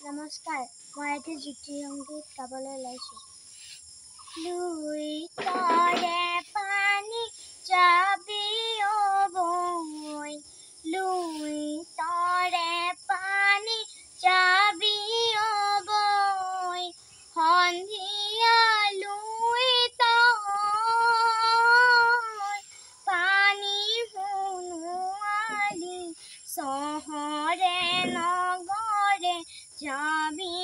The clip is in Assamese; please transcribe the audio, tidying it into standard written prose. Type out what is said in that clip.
নমস্কাৰ, মই এটি জ্যোতি সংগীত গাবলৈ ওলাইছোঁ। লুই তৰে পানী যাবি অবৈ, লুই তৰে পানী যাবি অবৈ, সন্ধিয়া লুই তই পানী সোণোৱালি, চহৰে নগৰে যাবি